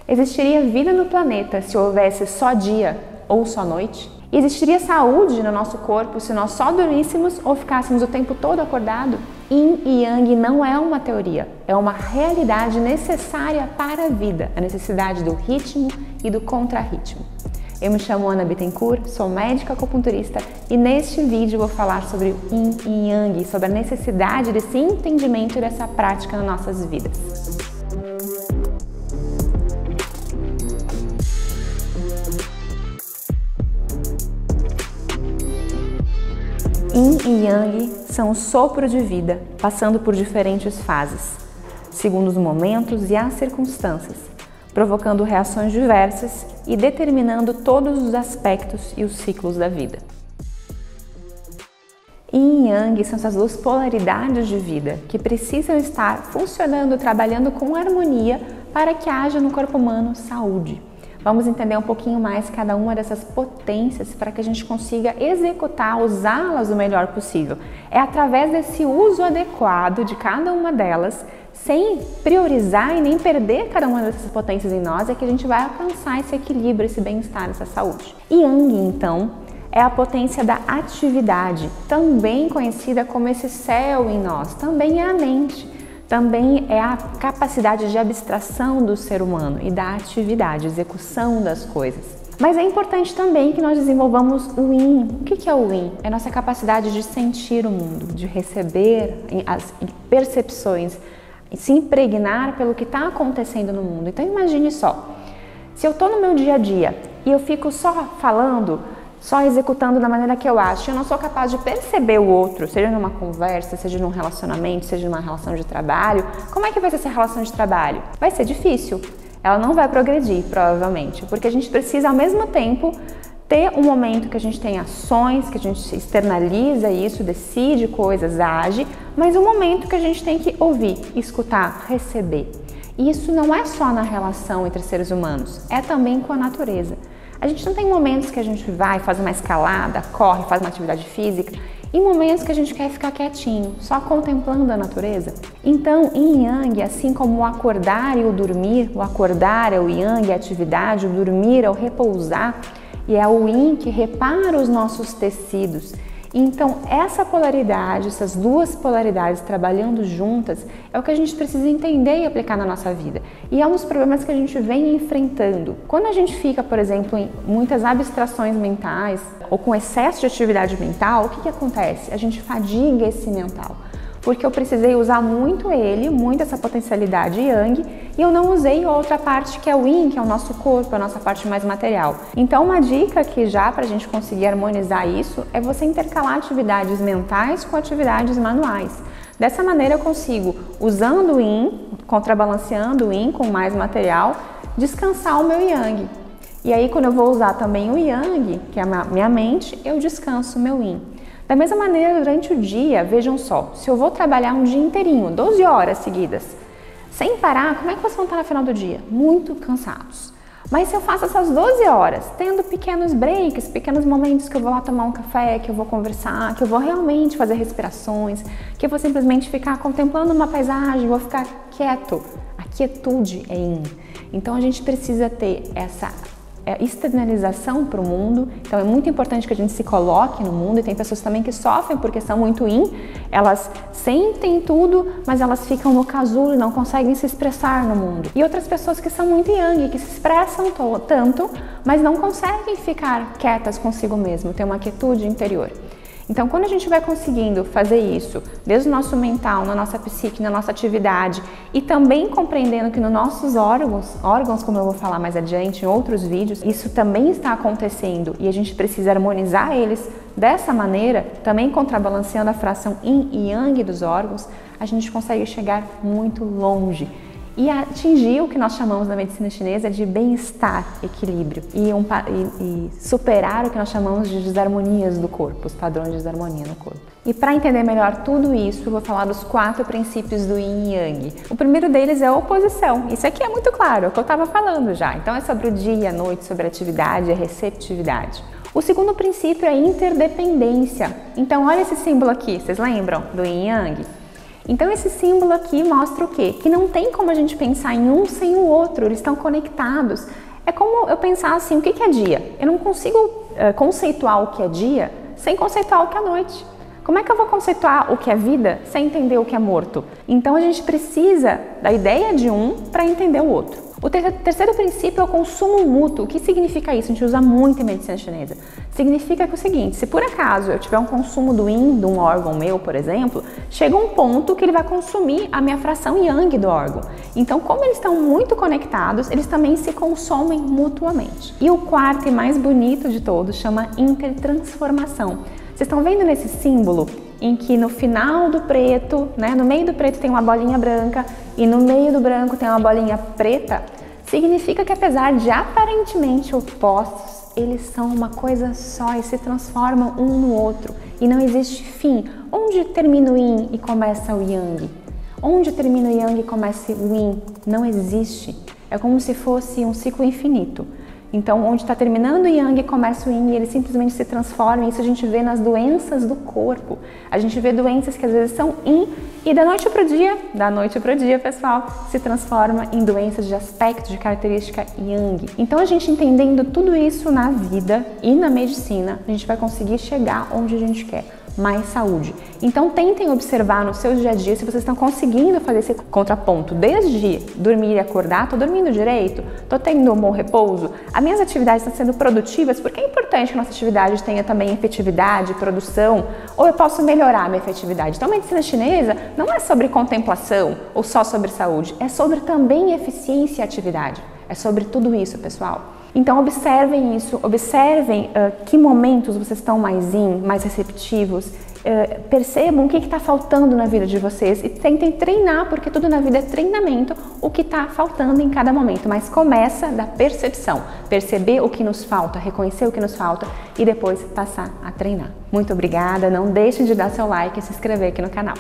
Existiria vida no planeta se houvesse só dia ou só noite? Existiria saúde no nosso corpo se nós só dormíssemos ou ficássemos o tempo todo acordado? Yin e Yang não é uma teoria, é uma realidade necessária para a vida, a necessidade do ritmo e do contrarritmo. Eu me chamo Ana Bittencourt, sou médica acupunturista e neste vídeo vou falar sobre Yin e Yang, sobre a necessidade desse entendimento e dessa prática nas nossas vidas. Yin e Yang são o sopro de vida, passando por diferentes fases, segundo os momentos e as circunstâncias, provocando reações diversas e determinando todos os aspectos e os ciclos da vida. Yin e Yang são essas duas polaridades de vida que precisam estar funcionando, trabalhando com harmonia para que haja no corpo humano saúde. Vamos entender um pouquinho mais cada uma dessas potências para que a gente consiga executar, usá-las o melhor possível. É através desse uso adequado de cada uma delas, sem priorizar e nem perder cada uma dessas potências em nós, é que a gente vai alcançar esse equilíbrio, esse bem-estar, essa saúde. Yang, então, é a potência da atividade, também conhecida como esse céu em nós, também é a mente. Também é a capacidade de abstração do ser humano e da atividade, execução das coisas. Mas é importante também que nós desenvolvamos o Yin. O que é o Yin? É a nossa capacidade de sentir o mundo, de receber as percepções, se impregnar pelo que está acontecendo no mundo. Então imagine só, se eu estou no meu dia a dia e eu fico só falando, só executando da maneira que eu acho, eu não sou capaz de perceber o outro, seja numa conversa, seja num relacionamento, seja numa relação de trabalho. Como é que vai ser essa relação de trabalho? Vai ser difícil, ela não vai progredir, provavelmente, porque a gente precisa, ao mesmo tempo, ter um momento que a gente tem ações, que a gente externaliza isso, decide coisas, age, mas um momento que a gente tem que ouvir, escutar, receber. E isso não é só na relação entre seres humanos, é também com a natureza. A gente não tem momentos que a gente vai, faz uma escalada, corre, faz uma atividade física e momentos que a gente quer ficar quietinho, só contemplando a natureza. Então, Yin e Yang, assim como o acordar e o dormir, o acordar é o Yang, a atividade, o dormir é o repousar e é o Yin que repara os nossos tecidos. Então, essa polaridade, essas duas polaridades trabalhando juntas, é o que a gente precisa entender e aplicar na nossa vida. E é um dos problemas que a gente vem enfrentando. Quando a gente fica, por exemplo, em muitas abstrações mentais ou com excesso de atividade mental, o que acontece? A gente fadiga esse mental. Porque eu precisei usar muito essa potencialidade Yang, e eu não usei outra parte que é o Yin, que é o nosso corpo, a nossa parte mais material. Então, uma dica aqui já para a gente conseguir harmonizar isso é você intercalar atividades mentais com atividades manuais. Dessa maneira eu consigo, usando o Yin, contrabalanceando o Yin com mais material, descansar o meu Yang. E aí, quando eu vou usar também o Yang, que é a minha mente, eu descanso o meu Yin. Da mesma maneira, durante o dia, vejam só, se eu vou trabalhar um dia inteirinho, 12 horas seguidas, sem parar, como é que vocês vão estar no final do dia? Muito cansados. Mas se eu faço essas 12 horas, tendo pequenos breaks, pequenos momentos que eu vou lá tomar um café, que eu vou conversar, que eu vou realmente fazer respirações, que eu vou simplesmente ficar contemplando uma paisagem, vou ficar quieto. A quietude é Yin. Então a gente precisa ter essa externalização para o mundo, então é muito importante que a gente se coloque no mundo, e tem pessoas também que sofrem porque são muito Yin, elas sentem tudo, mas elas ficam no casulo e não conseguem se expressar no mundo. E outras pessoas que são muito Yang, que se expressam tanto, mas não conseguem ficar quietas consigo mesmo, ter uma quietude interior. Então, quando a gente vai conseguindo fazer isso, desde o nosso mental, na nossa psique, na nossa atividade, e também compreendendo que nos nossos órgãos, como eu vou falar mais adiante em outros vídeos, isso também está acontecendo e a gente precisa harmonizar eles dessa maneira, também contrabalanceando a fração Yin e Yang dos órgãos, a gente consegue chegar muito longe e atingir o que nós chamamos na medicina chinesa de bem-estar, equilíbrio, e superar o que nós chamamos de desarmonias do corpo, os padrões de desarmonia no corpo. E para entender melhor tudo isso, eu vou falar dos 4 princípios do Yin e Yang. O primeiro deles é a oposição. Isso aqui é muito claro, é o que eu estava falando já. Então é sobre o dia e a noite, sobre a atividade e a receptividade. O segundo princípio é a interdependência. Então olha esse símbolo aqui, vocês lembram do Yin e Yang? Então esse símbolo aqui mostra o quê? Que não tem como a gente pensar em um sem o outro, eles estão conectados. É como eu pensar assim, o que é dia? Eu não consigo conceituar o que é dia sem conceituar o que é noite. Como é que eu vou conceituar o que é vida sem entender o que é morto? Então a gente precisa da ideia de um para entender o outro. O terceiro princípio é o consumo mútuo. O que significa isso? A gente usa muito em medicina chinesa. Significa que é o seguinte, se por acaso eu tiver um consumo do yin de um órgão meu, por exemplo, chega um ponto que ele vai consumir a minha fração yang do órgão. Então, como eles estão muito conectados, eles também se consomem mutuamente. E o quarto e mais bonito de todos chama intertransformação. Vocês estão vendo nesse símbolo em que no final do preto, né, no meio do preto tem uma bolinha branca e no meio do branco tem uma bolinha preta? Significa que apesar de aparentemente opostos, eles são uma coisa só e se transformam um no outro. E não existe fim. Onde termina o yin e começa o yang? Onde termina o yang e começa o yin? Não existe. É como se fosse um ciclo infinito. Então, onde está terminando o yang e começa o yin, ele simplesmente se transforma. Isso a gente vê nas doenças do corpo. A gente vê doenças que às vezes são yin e da noite para o dia, pessoal, se transforma em doenças de aspecto, de característica yang. Então, a gente entendendo tudo isso na vida e na medicina, a gente vai conseguir chegar onde a gente quer. Mais saúde. Então tentem observar no seu dia a dia se vocês estão conseguindo fazer esse contraponto, desde dormir e acordar, tô dormindo direito, tô tendo um bom repouso, as minhas atividades estão sendo produtivas, porque é importante que a nossa atividade tenha também efetividade, produção, ou eu posso melhorar a minha efetividade. Então a medicina chinesa não é sobre contemplação ou só sobre saúde, é sobre também eficiência e atividade, é sobre tudo isso, pessoal. Então observem isso, observem que momentos vocês estão mais mais receptivos, percebam o que está faltando na vida de vocês e tentem treinar, porque tudo na vida é treinamento, o que está faltando em cada momento, mas começa da percepção, perceber o que nos falta, reconhecer o que nos falta e depois passar a treinar. Muito obrigada, não deixem de dar seu like e se inscrever aqui no canal.